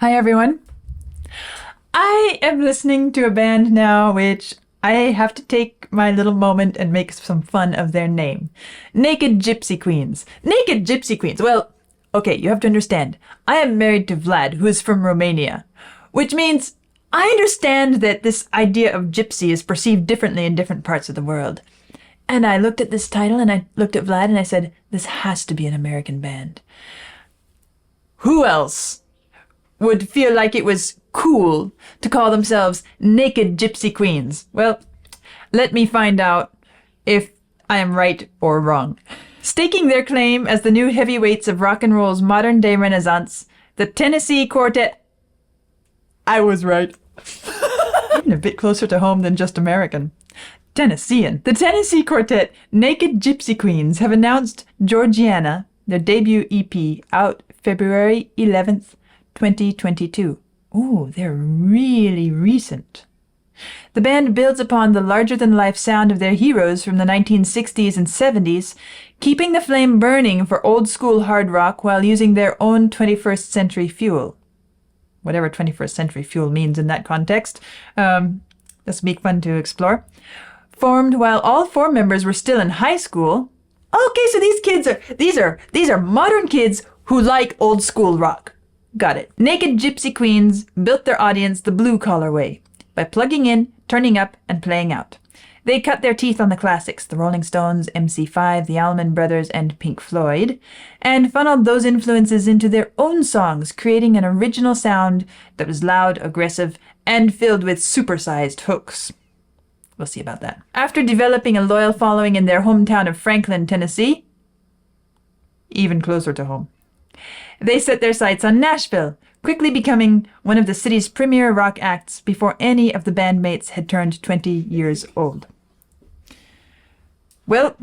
Hi everyone. I am listening to a band now which I have to take my little moment and make some fun of their name. Naked Gypsy Queens. Naked Gypsy Queens. Well, okay, you have to understand. I am married to Vlad, who is from Romania, which means I understand that this idea of gypsy is perceived differently in different parts of the world. And I looked at this title and I looked at Vlad and I said, this has to be an American band. Who else would feel like it was cool to call themselves Naked Gypsy Queens? Well, let me find out if I am right or wrong. Staking their claim as the new heavyweights of rock and roll's modern-day renaissance, the Tennessee Quartet... I was right. Even a bit closer to home than just American. Tennessean. The Tennessee Quartet, Naked Gypsy Queens, have announced Georgiana, their debut EP, out February 11th, 2022. Ooh, they're really recent. The band builds upon the larger-than-life sound of their heroes from the 1960s and 70s, keeping the flame burning for old-school hard rock while using their own 21st century fuel. Whatever 21st century fuel means in that context. This will be fun to explore. Formed while all four members were still in high school. Okay, so these are modern kids who like old-school rock. Got it. Naked Gypsy Queens built their audience the blue-collar way, by plugging in, turning up, and playing out. They cut their teeth on the classics, the Rolling Stones, MC5, the Allman Brothers, and Pink Floyd, and funneled those influences into their own songs, creating an original sound that was loud, aggressive, and filled with supersized hooks. We'll see about that. After developing a loyal following in their hometown of Franklin, Tennessee, even closer to home, they set their sights on Nashville, quickly becoming one of the city's premier rock acts before any of the bandmates had turned 20 years old. Well,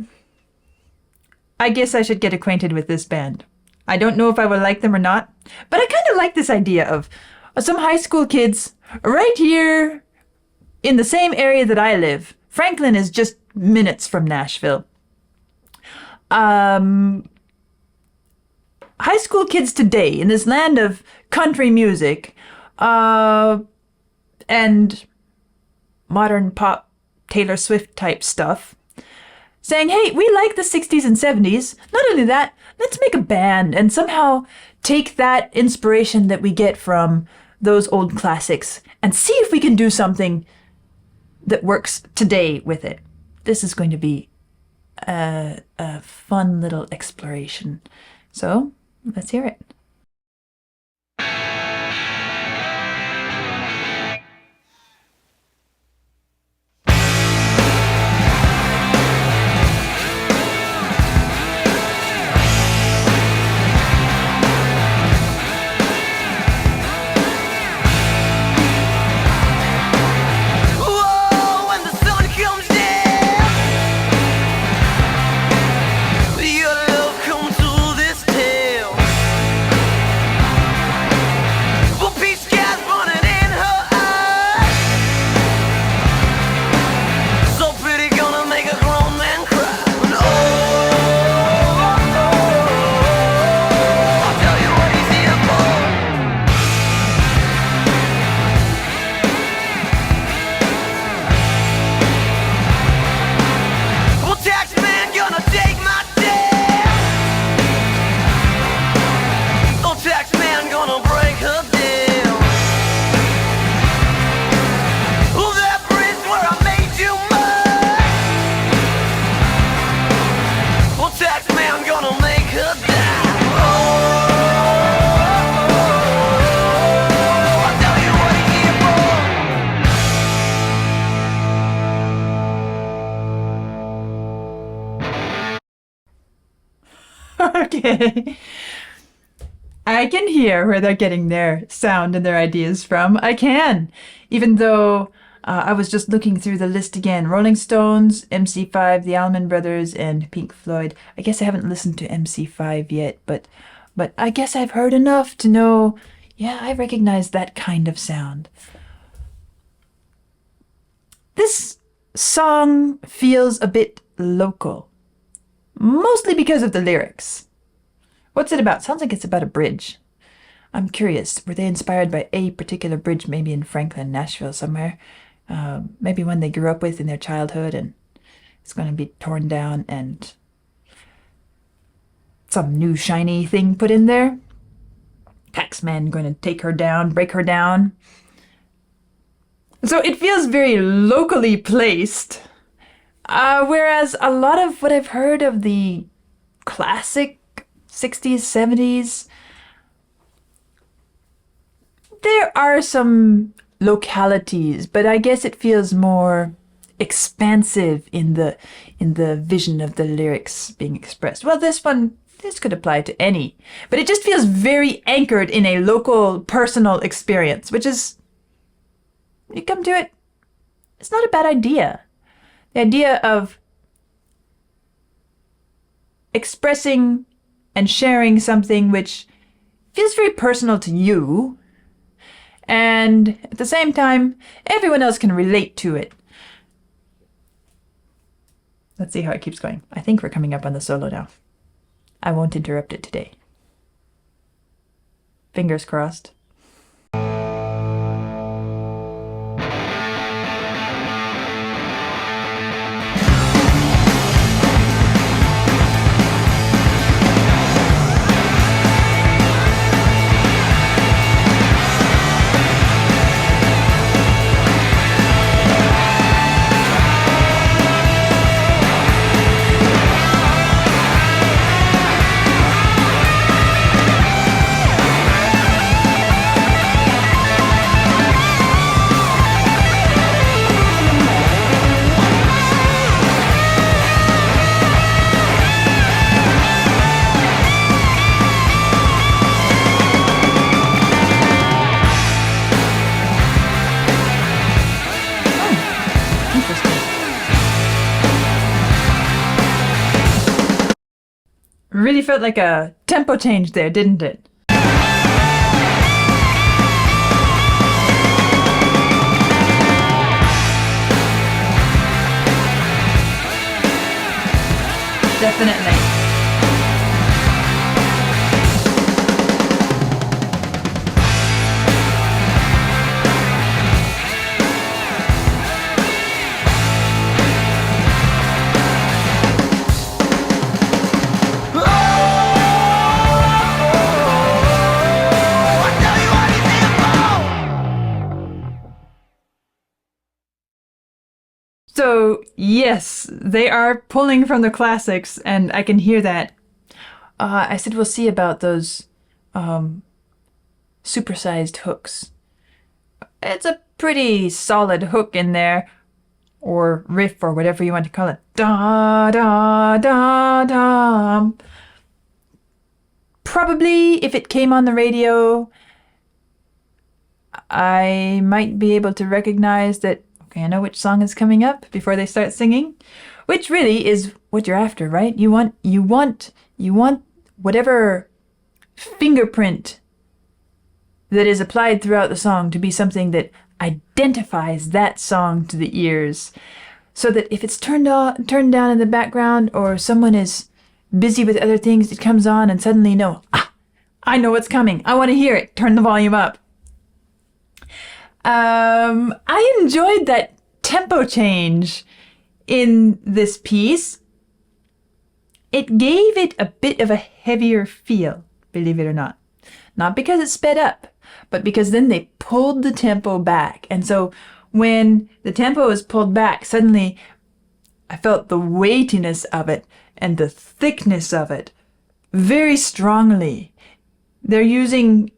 I guess I should get acquainted with this band. I don't know if I will like them or not, but I kind of like this idea of some high school kids right here in the same area that I live. Franklin is just minutes from Nashville. High school kids today in this land of country music and modern pop Taylor Swift type stuff, saying, hey, we like the 60s and 70s. Not only that, let's make a band and somehow take that inspiration that we get from those old classics and see if we can do something that works today with it. This is going to be a fun little exploration. So let's hear it. Okay. I can hear where they're getting their sound and their ideas from. I can. Even though I was just looking through the list again. Rolling Stones, MC5, the Allman Brothers, and Pink Floyd. I guess I haven't listened to MC5 yet, but I guess I've heard enough to know, yeah, I recognize that kind of sound. This song feels a bit local, mostly because of the lyrics. What's it about? Sounds like it's about a bridge. I'm curious, were they inspired by a particular bridge, maybe in Franklin, Nashville somewhere? Maybe one they grew up with in their childhood and it's going to be torn down and some new shiny thing put in there. Taxman going to take her down, break her down. So it feels very locally placed. Whereas a lot of what I've heard of the classic 60s, 70s, there are some localities, but I guess it feels more expansive in the vision of the lyrics being expressed. Well, this could apply to any, but it just feels very anchored in a local personal experience, which is, you come to it, it's not a bad idea. The idea of expressing and sharing something which feels very personal to you, and at the same time, everyone else can relate to it. Let's see how it keeps going. I think we're coming up on the solo now. I won't interrupt it today. Fingers crossed. Really felt like a tempo change there, didn't it? Definitely. So, yes, they are pulling from the classics, and I can hear that. I said we'll see about those supersized hooks. It's a pretty solid hook in there, or riff, or whatever you want to call it. Da, da, da, da. Probably, if it came on the radio, I might be able to recognize that, okay, I know which song is coming up before they start singing, which really is what you're after, right? You want whatever fingerprint that is applied throughout the song to be something that identifies that song to the ears, so that if it's turned down in the background, or someone is busy with other things, it comes on and suddenly I know what's coming. I want to hear it. Turn the volume up. I enjoyed that tempo change in this piece. It gave it a bit of a heavier feel, believe it or not. Not because it sped up, but because then they pulled the tempo back. And so when the tempo is pulled back, suddenly I felt the weightiness of it and the thickness of it very strongly. They're using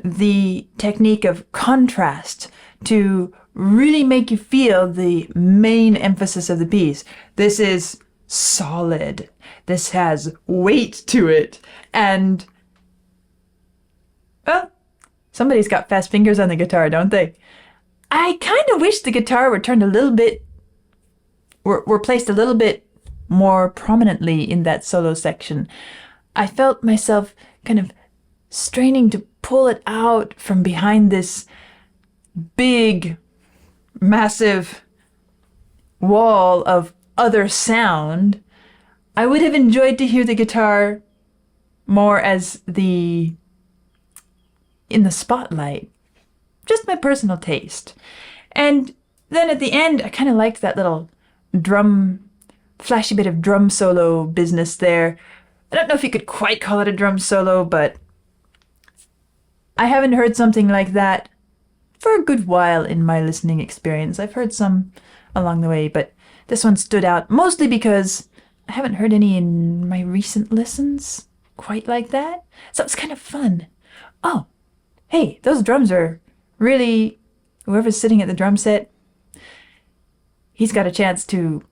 the technique of contrast to really make you feel the main emphasis of the piece. This is solid. This has weight to it. And, well, somebody's got fast fingers on the guitar, don't they? I kind of wish the guitar were turned a little bit, were placed a little bit more prominently in that solo section. I felt myself kind of straining to pull it out from behind this big, massive wall of other sound. I would have enjoyed to hear the guitar more as the in the spotlight. Just my personal taste. And then at the end, I kind of liked that little flashy bit of drum solo business there. I don't know if you could quite call it a drum solo, but I haven't heard something like that for a good while in my listening experience. I've heard some along the way, but this one stood out mostly because I haven't heard any in my recent listens quite like that. So it's kind of fun. Oh, hey, those drums are really, whoever's sitting at the drum set, he's got a chance to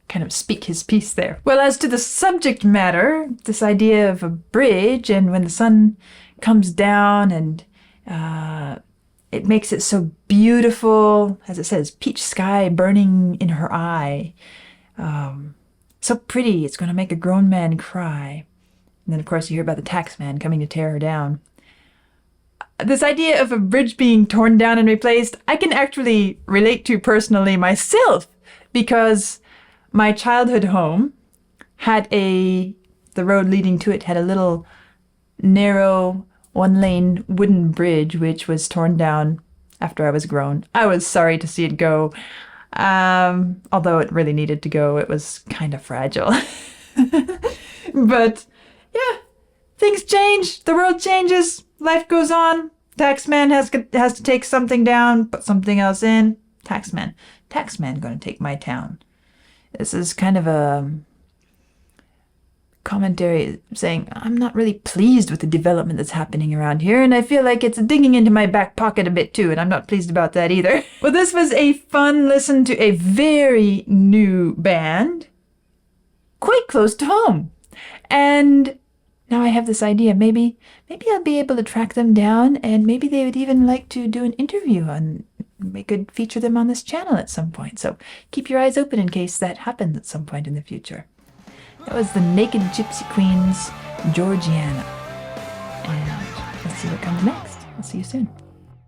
kind of speak his piece there. Well, as to the subject matter, this idea of a bridge and when the sun comes down and it makes it so beautiful, as it says, peach sky burning in her eye. So pretty, it's going to make a grown man cry. And then, of course, you hear about the tax man coming to tear her down. This idea of a bridge being torn down and replaced, I can actually relate to personally myself, because my childhood home had the road leading to it had a little narrow one-lane wooden bridge which was torn down after I was grown. I was sorry to see it go, although it really needed to go. It was kind of fragile. But yeah, things change. The world changes. Life goes on. Taxman has to take something down, put something else in. Taxman going to take my town. This is kind of a commentary saying I'm not really pleased with the development that's happening around here, and I feel like it's digging into my back pocket a bit too, and I'm not pleased about that either. Well, this was a fun listen to a very new band, quite close to home. And now I have this idea, maybe I'll be able to track them down, and maybe they would even like to do an interview and we could feature them on this channel at some point. So keep your eyes open in case that happens at some point in the future. That was the Naked Gypsy Queen's Georgiana. And let's see what comes next. I'll see you soon.